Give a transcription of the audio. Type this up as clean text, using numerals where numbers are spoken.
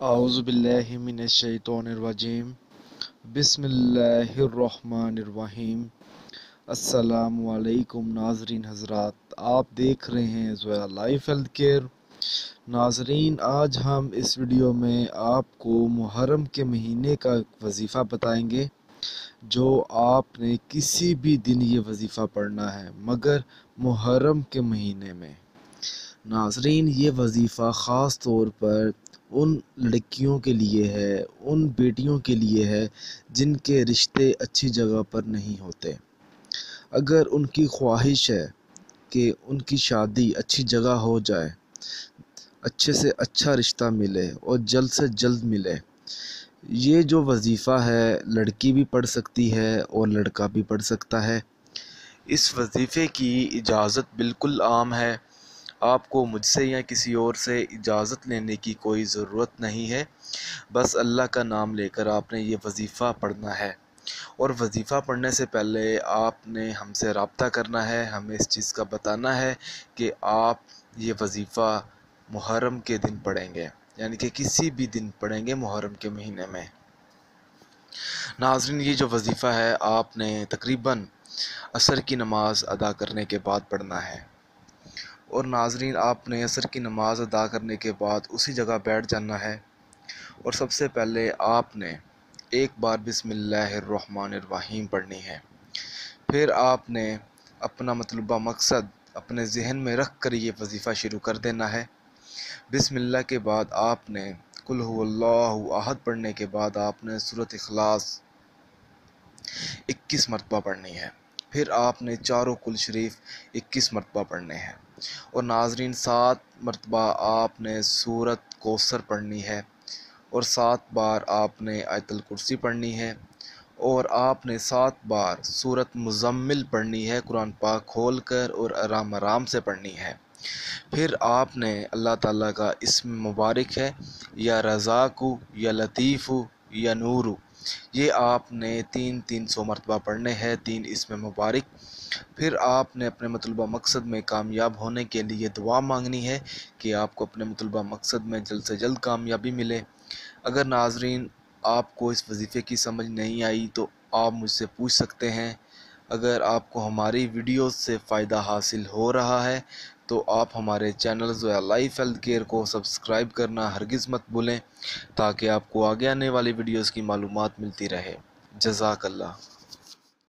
आऊज़ु बिल्लाहि मिनश्शैतानिर्रजीम बिस्मिल्लाहिर्रहमानिर्रहीम। अस्सलामु अलैकुम नाज़रीन हज़रात, आप देख रहे हैं ज़ोया लाइफ हेल्थ केयर। नाज़रीन, आज हम इस वीडियो में आपको मुहर्रम के महीने का वजीफ़ा बताएंगे, जो आपने किसी भी दिन ये वजीफ़ा पढ़ना है मगर मुहर्रम के महीने में। नाज़रीन, ये वजीफ़ा ख़ास तौर पर उन लड़कियों के लिए है, उन बेटियों के लिए है जिनके रिश्ते अच्छी जगह पर नहीं होते। अगर उनकी ख्वाहिश है कि उनकी शादी अच्छी जगह हो जाए, अच्छे से अच्छा रिश्ता मिले और जल्द से जल्द मिले, ये जो वजीफ़ा है लड़की भी पढ़ सकती है और लड़का भी पढ़ सकता है। इस वजीफ़े की इजाज़त बिल्कुल आम है, आपको मुझसे या किसी और से इजाज़त लेने की कोई ज़रूरत नहीं है। बस अल्लाह का नाम लेकर आपने ये वजीफ़ा पढ़ना है, और वजीफ़ा पढ़ने से पहले आपने हमसे रब्ता करना है, हमें इस चीज़ का बताना है कि आप ये वजीफ़ा मुहर्रम के दिन पढ़ेंगे, यानी कि किसी भी दिन पढ़ेंगे मुहर्रम के महीने में। नाज़रीन, ये जो वजीफ़ा है आपने तकरीबन असर की नमाज़ अदा करने के बाद पढ़ना है। और नाज़रीन, आपने असर की नमाज़ अदा करने के बाद उसी जगह बैठ जाना है, और सबसे पहले आपने एक बार बिस्मिल्लाहिर्रहमानिर्रहीम पढ़नी है। फिर आपने अपना मतलूबा मकसद अपने जहन में रख कर ये वजीफ़ा शुरू कर देना है। बिस्मिल्लाह के बाद आपने कुल हुवल्लाहु अहद पढ़ने के बाद आपने सूरत इखलास 21 मरतबा पढ़नी है। फिर आपने चारों कुल शरीफ 21 मरतबा पढ़ने हैं। और नाज़रीन, 7 मरतबा आपने सूरत कौसर पढ़नी है, और 7 बार आपने आयतुल कुर्सी पढ़नी है, और आपने 7 बार सूरत मुज़म्मिल पढ़नी है, कुरान पाक खोल कर और आराम आराम से पढ़नी है। फिर आपने अल्लाह ताला का इस्म मुबारक है, या रज़ाकु, या लतीफ़ु, या नूरु, ये आपने 300 मरतबा पढ़ने हैं, 3 इस्म मुबारक। फिर आपने अपने मतलूबा मकसद में कामयाब होने के लिए दुआ मांगनी है कि आपको अपने मतलूबा मकसद में जल्द से जल्द कामयाबी मिले। अगर नाज़रीन आपको इस वजीफ़े की समझ नहीं आई तो आप मुझसे पूछ सकते हैं। अगर आपको हमारी वीडियोस से फ़ायदा हासिल हो रहा है तो आप हमारे channel Zoya life health care को सब्सक्राइब करना हरगिज़ मत भूलें, ताकि आपको आगे आने वाली वीडियोस की मालूमात मिलती रहे। जज़ाकल्लाह।